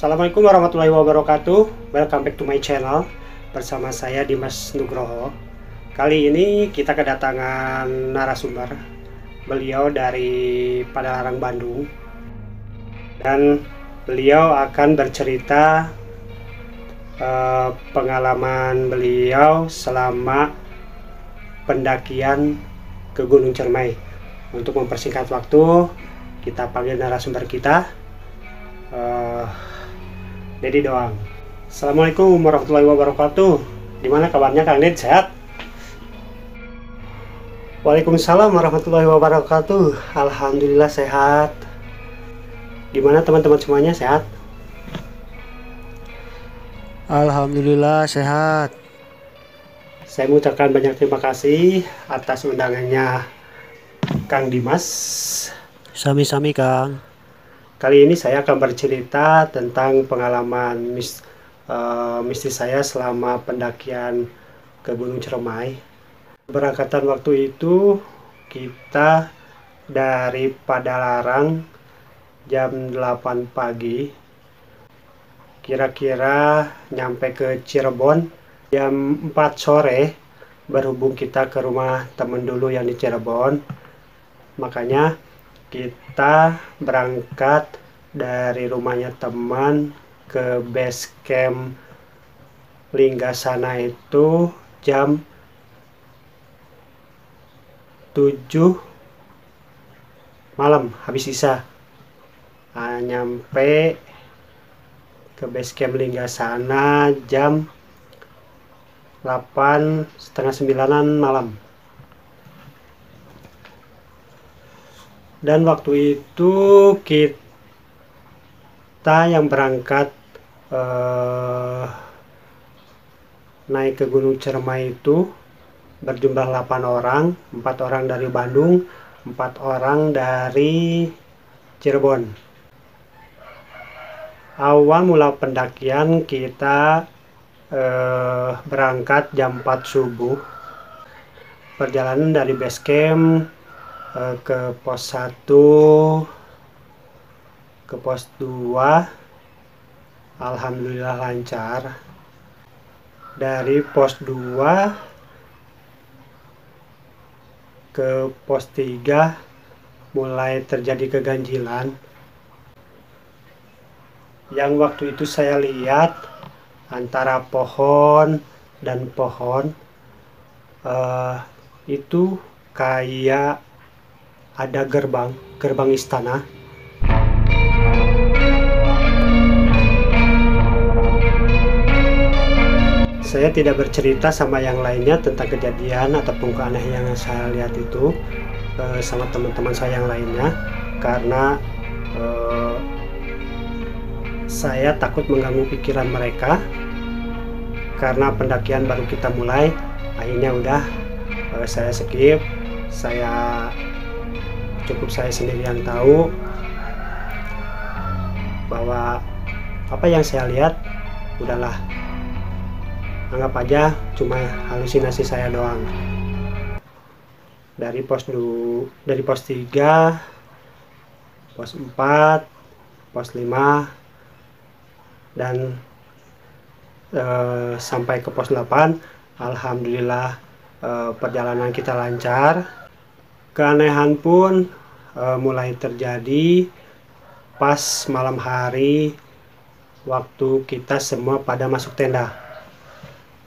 Assalamualaikum warahmatullahi wabarakatuh. Welcome back to my channel. Bersama saya Dimas Nugroho. Kali ini kita kedatangan narasumber. Beliau dari Padalarang, Bandung. Dan beliau akan bercerita pengalaman beliau selama pendakian ke Gunung Cermai. Untuk mempersingkat waktu, kita panggil narasumber kita, Dedi Doang. Assalamualaikum warahmatullahi wabarakatuh. Gimana kabarnya Kang Ded? Sehat? Waalaikumsalam warahmatullahi wabarakatuh. Alhamdulillah sehat. Gimana teman-teman semuanya, sehat? Alhamdulillah sehat. Saya mengucapkan banyak terima kasih atas undangannya Kang Dimas. Sami-sami Kang. Kali ini saya akan bercerita tentang pengalaman mistis saya selama pendakian ke Gunung Cermai. Berangkatan waktu itu kita dari Padalarang jam 8 pagi. Kira-kira nyampe ke Cirebon jam 4 sore. Berhubung kita ke rumah temen dulu yang di Cirebon. Makanya kita berangkat dari rumahnya teman ke base camp Linggasana itu jam 7 malam habis isya. Nyampe ke base camp Linggasana jam 8 setengah 9 malam. Dan waktu itu kita yang berangkat naik ke Gunung Cermai itu berjumlah 8 orang, 4 orang dari Bandung, 4 orang dari Cirebon. Awal mula pendakian kita berangkat jam 4 subuh. Perjalanan dari base camp ke pos 1 ke pos 2 alhamdulillah lancar. Dari pos 2 ke pos 3 mulai terjadi keganjilan. Yang waktu itu saya lihat antara pohon dan pohon itu kayak ada gerbang istana. Saya tidak bercerita sama yang lainnya tentang kejadian ataupun keanehan yang saya lihat itu sama teman-teman saya yang lainnya, karena saya takut mengganggu pikiran mereka. Karena pendakian baru kita mulai, akhirnya udah saya skip. Cukup saya sendiri yang tahu bahwa apa yang saya lihat udahlah, anggap aja cuma halusinasi saya doang. Dari pos 3, pos 4, pos 5 dan sampai ke pos 8 alhamdulillah perjalanan kita lancar. Keanehan pun mulai terjadi pas malam hari waktu kita semua pada masuk tenda.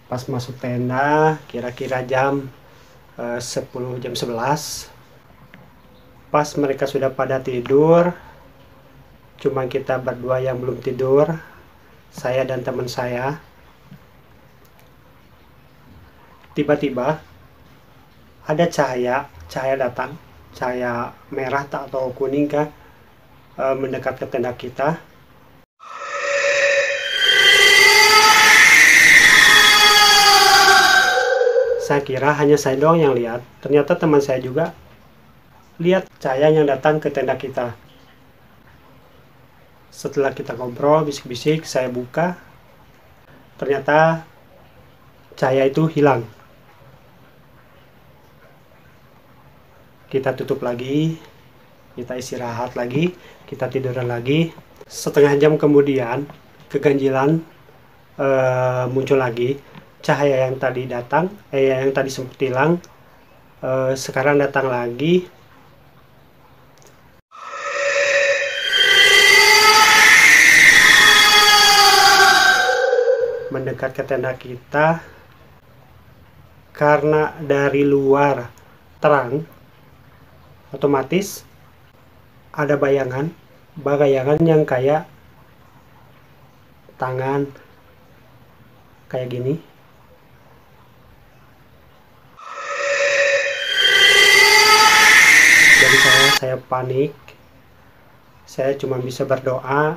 Pas masuk tenda kira-kira jam 11. Pas mereka sudah pada tidur, cuma kita berdua yang belum tidur, saya dan teman saya. Tiba-tiba ada cahaya datang, cahaya merah atau kuning kah, mendekat ke tenda kita. Saya kira hanya saya doang yang lihat, ternyata teman saya juga lihat cahaya yang datang ke tenda kita. Setelah kita ngobrol bisik-bisik, saya buka, ternyata cahaya itu hilang. Kita tutup lagi, kita istirahat lagi, kita tiduran lagi. Setengah jam kemudian keganjilan muncul lagi. Cahaya yang tadi datang, yang tadi sempat hilang, sekarang datang lagi. Mendekat ke tenda kita. Karena dari luar terang, otomatis ada bayangan yang kayak tangan kayak gini. Jadi saya panik. Saya cuma bisa berdoa,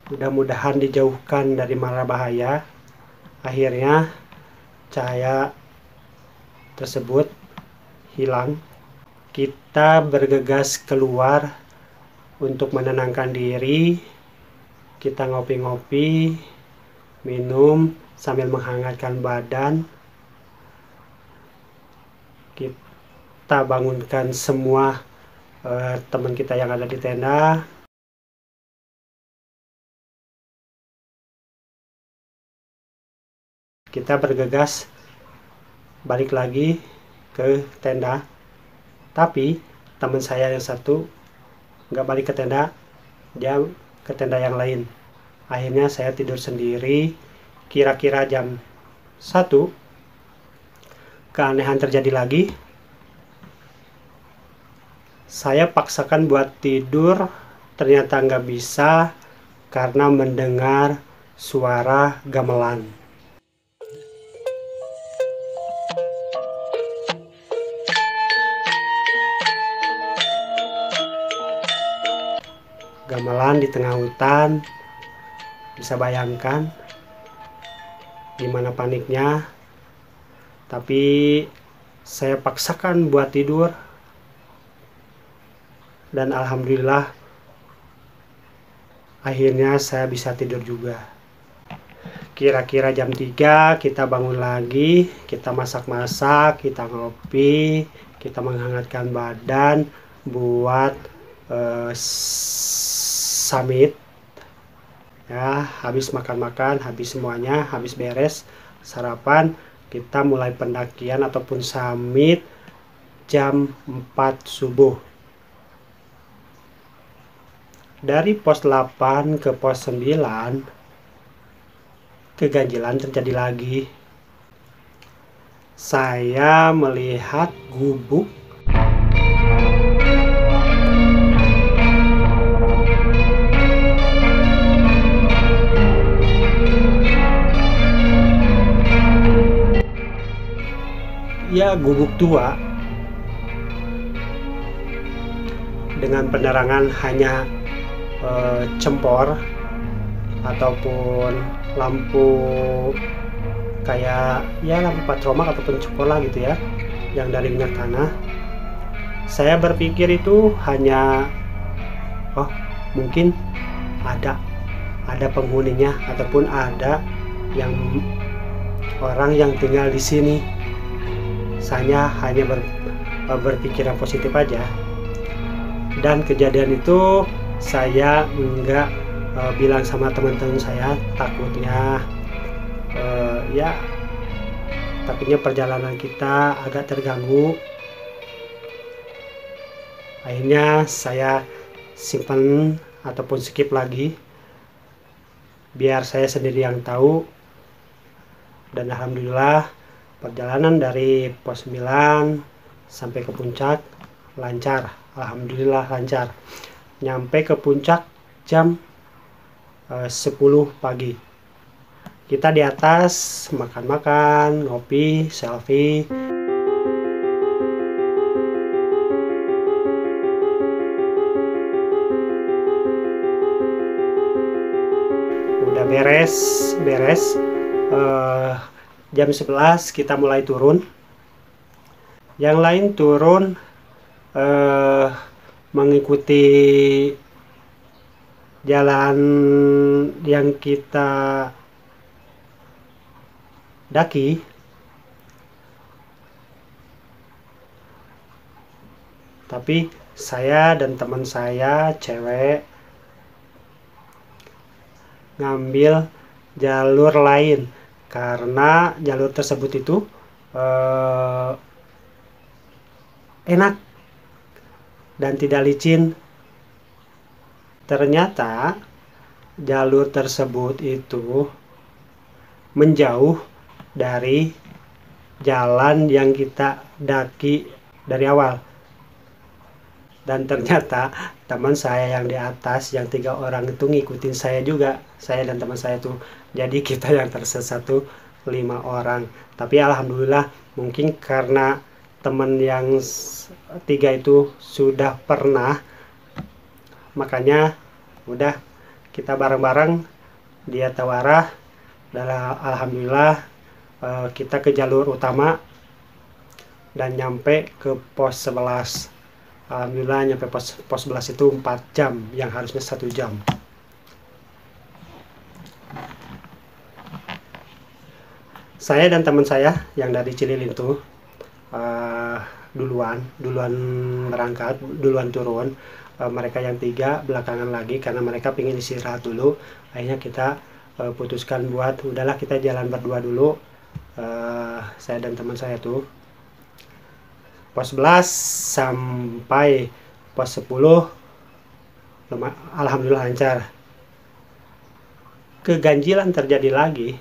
mudah-mudahan dijauhkan dari mara bahaya. Akhirnya cahaya tersebut hilang. Kita bergegas keluar untuk menenangkan diri. Kita ngopi-ngopi, minum sambil menghangatkan badan. Kita bangunkan semua teman kita yang ada di tenda. Kita bergegas balik lagi ke tenda, tapi teman saya yang satu nggak balik ke tenda, dia ke tenda yang lain. Akhirnya saya tidur sendiri. Kira-kira jam 1 keanehan terjadi lagi. Saya paksakan buat tidur, ternyata nggak bisa karena mendengar suara gamelan. Gamelan di tengah hutan, bisa bayangkan gimana paniknya. Tapi saya paksakan buat tidur, dan alhamdulillah akhirnya saya bisa tidur juga. Kira-kira jam 3 kita bangun lagi, kita masak-masak, kita ngopi, kita menghangatkan badan buat summit ya. Habis makan-makan, habis semuanya, habis beres sarapan, kita mulai pendakian ataupun summit jam 4 subuh. Dari pos 8 ke pos 9, keganjilan terjadi lagi. Saya melihat gubuk gubuk tua dengan penerangan hanya cempor ataupun lampu kayak lampu patromak ataupun cempor gitu ya, yang dari minyak tanah. Saya berpikir itu hanya mungkin ada penghuninya ataupun ada orang yang tinggal di sini. Saya hanya berpikiran positif aja. Dan kejadian itu saya enggak bilang sama teman-teman saya, takutnya takutnya perjalanan kita agak terganggu. Akhirnya saya simpan ataupun skip lagi, biar saya sendiri yang tahu. Dan alhamdulillah perjalanan dari pos 9 sampai ke puncak lancar. Alhamdulillah lancar. Nyampe ke puncak jam 10 pagi. Kita di atas makan-makan, ngopi, selfie. Udah beres. Jam 11 kita mulai turun. Yang lain turun mengikuti jalan yang kita daki. Tapi saya dan teman saya cewek ngambil jalur lain karena jalur tersebut itu enak dan tidak licin. Ternyata jalur tersebut itu menjauh dari jalan yang kita daki dari awal. Dan ternyata teman saya yang di atas, yang 3 orang itu ngikutin saya juga, saya dan teman saya tuh. Jadi kita yang tersesat tuh 5 orang. Tapi alhamdulillah, mungkin karena teman yang 3 itu sudah pernah, makanya udah kita bareng-bareng, dia tahu arah, dan alhamdulillah kita ke jalur utama dan nyampe ke pos 11. Alhamdulillah nyampe pos 11 itu 4 jam yang harusnya 1 jam. Saya dan teman saya yang dari Cililin itu duluan berangkat, duluan turun. Mereka yang 3 belakangan lagi karena mereka pengen istirahat dulu. Akhirnya kita putuskan buat udahlah kita jalan berdua dulu. Saya dan teman saya tuh pos 11 sampai pos 10 alhamdulillah lancar. Keganjilan terjadi lagi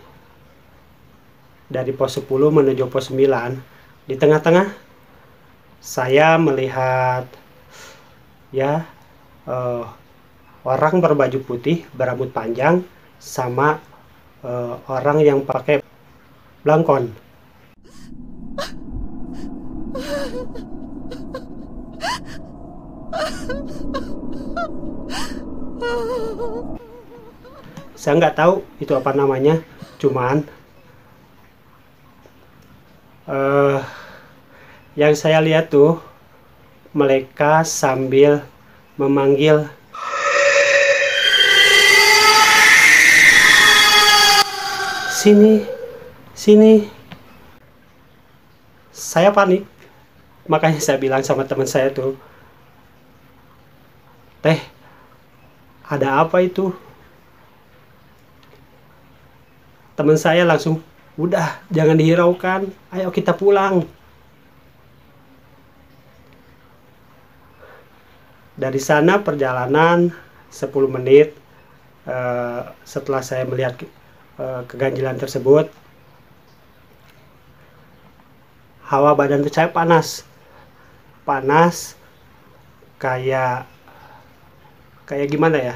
dari pos 10 menuju pos 9. Di tengah-tengah saya melihat ya orang berbaju putih berambut panjang sama orang yang pakai blangkon. Saya nggak tahu itu apa namanya, cuman yang saya lihat tuh mereka sambil memanggil, sini, sini. Saya panik, makanya saya bilang sama teman saya tuh, teh, ada apa itu? Teman saya langsung, udah jangan dihiraukan, ayo kita pulang. Dari sana perjalanan 10 menit setelah saya melihat keganjilan tersebut, hawa badan saya panas kayak gimana ya,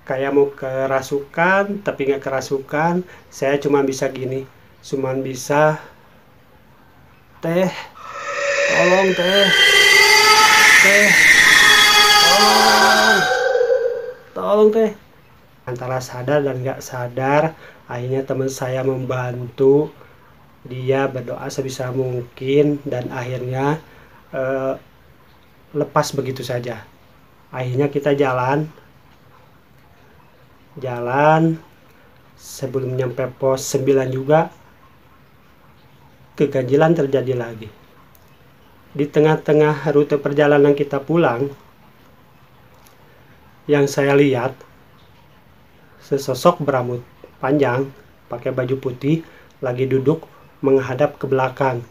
kayak mau kerasukan tapi nggak kerasukan. Saya cuma bisa gini, cuma bisa, teh tolong, teh tolong teh. Antara sadar dan nggak sadar, akhirnya teman saya membantu dia berdoa sebisa mungkin dan akhirnya lepas begitu saja. Akhirnya kita jalan sebelum nyampe pos 9 juga keganjilan terjadi lagi. Di tengah-tengah rute perjalanan kita pulang, yang saya lihat sesosok berambut panjang pakai baju putih lagi duduk menghadap ke belakang.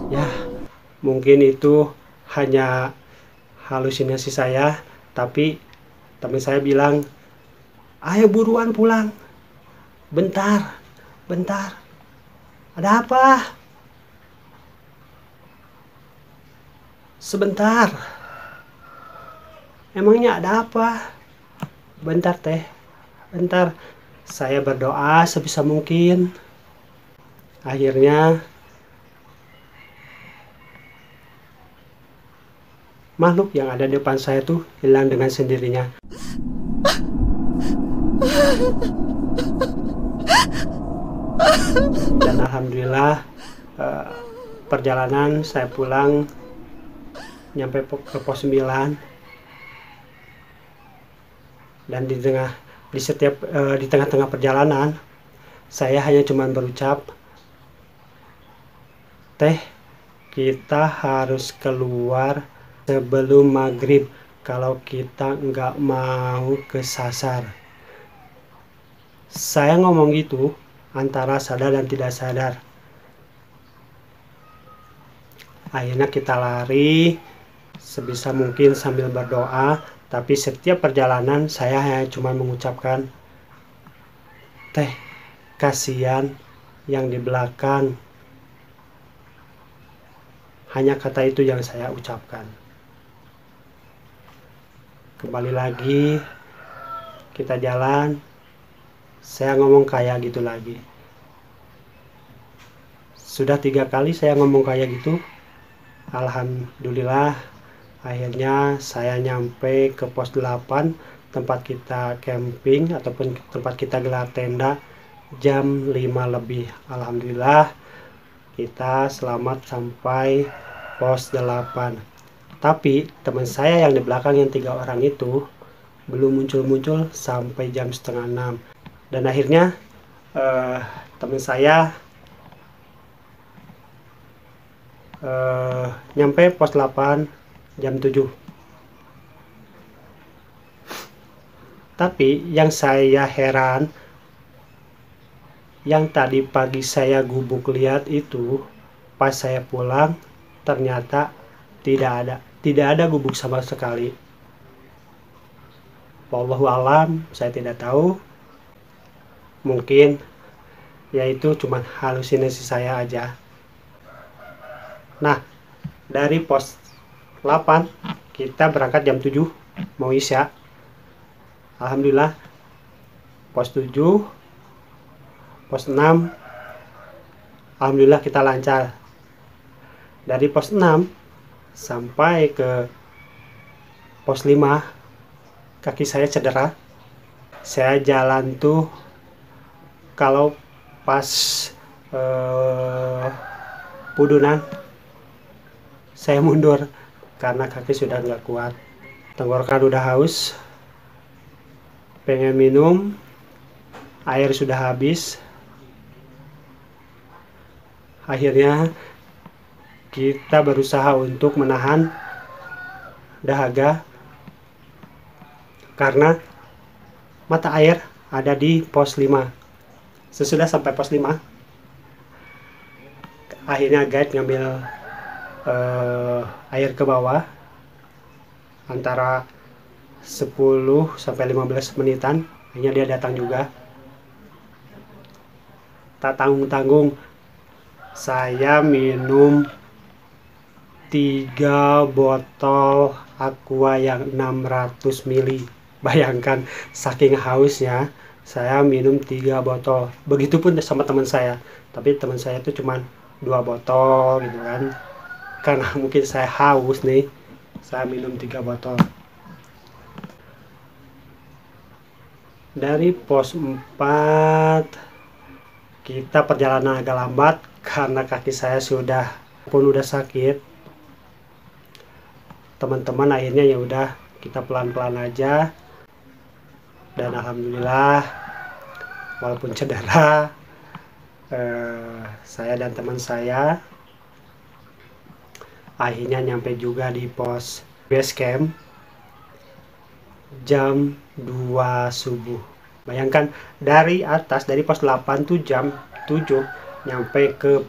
Ya, mungkin itu hanya halusinasi saya, tapi teman saya bilang, ayo buruan pulang, bentar, ada apa? Sebentar, emangnya ada apa? Bentar teh, bentar. Saya berdoa sebisa mungkin. Akhirnya makhluk yang ada di depan saya tuh hilang dengan sendirinya. Dan alhamdulillah perjalanan saya pulang nyampe ke pos 9, dan di tengah di tengah-tengah perjalanan saya hanya cuma berucap, "Teh, kita harus keluar sebelum maghrib kalau kita nggak mau kesasar." Saya ngomong gitu antara sadar dan tidak sadar. Akhirnya kita lari sebisa mungkin sambil berdoa, tapi setiap perjalanan saya hanya cuma mengucapkan, "Teh, kasihan yang di belakang." Hanya kata itu yang saya ucapkan. Kembali lagi, kita jalan, saya ngomong kayak gitu lagi. Sudah 3 kali saya ngomong kayak gitu. Alhamdulillah, akhirnya saya nyampe ke pos 8 tempat kita camping ataupun tempat kita gelar tenda jam 5 lebih. Alhamdulillah, kita selamat sampai pos 8. Tapi teman saya yang di belakang yang 3 orang itu belum muncul-muncul sampai jam setengah 6. Dan akhirnya teman saya nyampe pos 8 jam 7. Tapi yang saya heran, yang tadi pagi saya gubuk lihat itu, pas saya pulang ternyata tidak ada gubuk sama sekali. Wallahu alam, saya tidak tahu. Mungkin yaitu cuma halusinasi saya aja. Nah, dari pos 8 kita berangkat jam 7 mau isya. Alhamdulillah, pos 7, pos 6 alhamdulillah kita lancar. Dari pos 6 sampai ke pos 5 kaki saya cedera. Saya jalan tuh kalau pas pudunan saya mundur karena kaki sudah nggak kuat. Tenggorokan udah haus, pengen minum, air sudah habis. Akhirnya kita berusaha untuk menahan dahaga karena mata air ada di pos 5. Sesudah sampai pos 5, akhirnya guide ngambil air ke bawah antara 10 sampai 15 menitan. Akhirnya dia datang juga. Tak tanggung-tanggung saya minum 3 botol aqua yang 600 ml. Bayangkan saking hausnya saya minum 3 botol. Begitupun sama teman saya, tapi teman saya itu cuma 2 botol gitu kan. Karena mungkin saya haus nih, saya minum 3 botol. Dari pos 4 kita perjalanan agak lambat karena kaki saya sudah sakit. Teman-teman akhirnya ya udah kita pelan-pelan aja. Dan alhamdulillah walaupun cedera, saya dan teman saya akhirnya nyampe juga di pos base camp jam 2 subuh. Bayangkan dari atas, dari pos 8 tuh jam 7, nyampe ke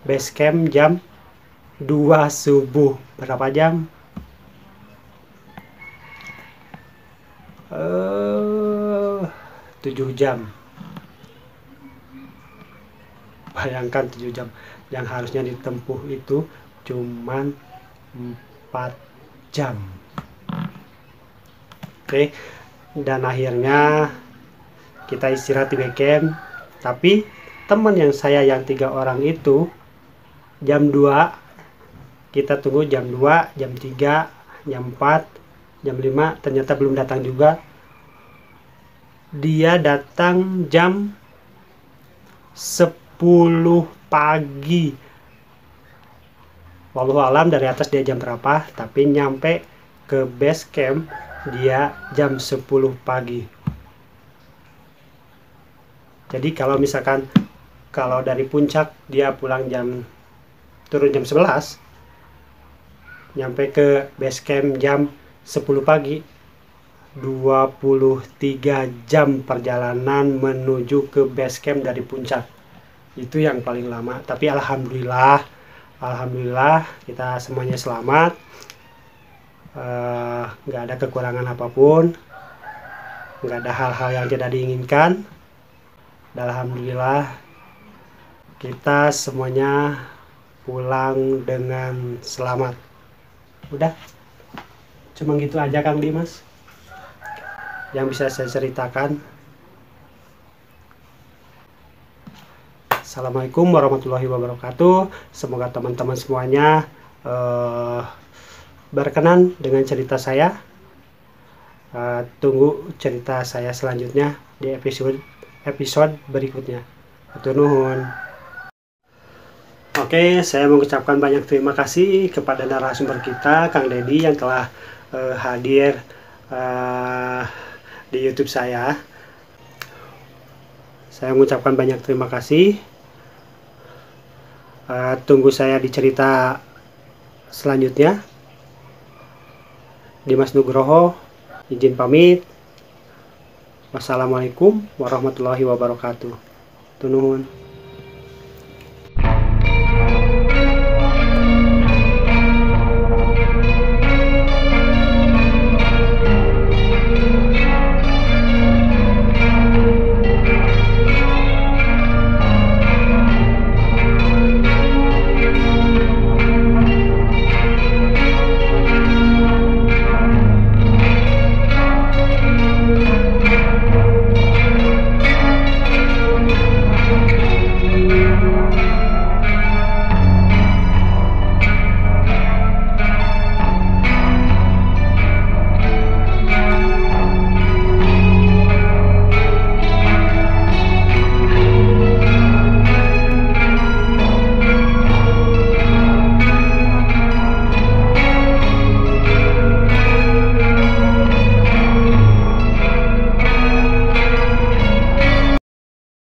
base camp jam 2 subuh. Berapa jam? 7 jam. Bayangkan 7 jam yang harusnya ditempuh itu cuman 4 jam. Oke, dan akhirnya kita istirahat di base camp. Tapi teman yang saya yang 3 orang itu jam 2, kita tunggu jam 2, jam 3, jam 4, jam 5, ternyata belum datang juga. Dia datang jam 10 pagi. Wallahu alam dari atas dia jam berapa, tapi nyampe ke base camp dia jam 10 pagi. Jadi kalau misalkan kalau dari puncak dia turun jam 11, nyampe ke base camp jam 10 pagi, 23 jam perjalanan menuju ke base camp dari puncak. Itu yang paling lama, tapi alhamdulillah kita semuanya selamat, nggak ada kekurangan apapun, nggak ada hal-hal yang tidak diinginkan. Dan alhamdulillah kita semuanya pulang dengan selamat. Udah, cuma gitu aja Kang Dimas yang bisa saya ceritakan. Assalamualaikum warahmatullahi wabarakatuh. Semoga teman-teman semuanya berkenan dengan cerita saya. Tunggu cerita saya selanjutnya di episode berikutnya. Hatur nuhun. Oke, saya mengucapkan banyak terima kasih kepada narasumber kita, Kang Dedi, yang telah hadir di YouTube saya. Saya mengucapkan banyak terima kasih. Tunggu saya di cerita selanjutnya. Dimas Nugroho izin pamit. Wassalamualaikum warahmatullahi wabarakatuh. Nuhun.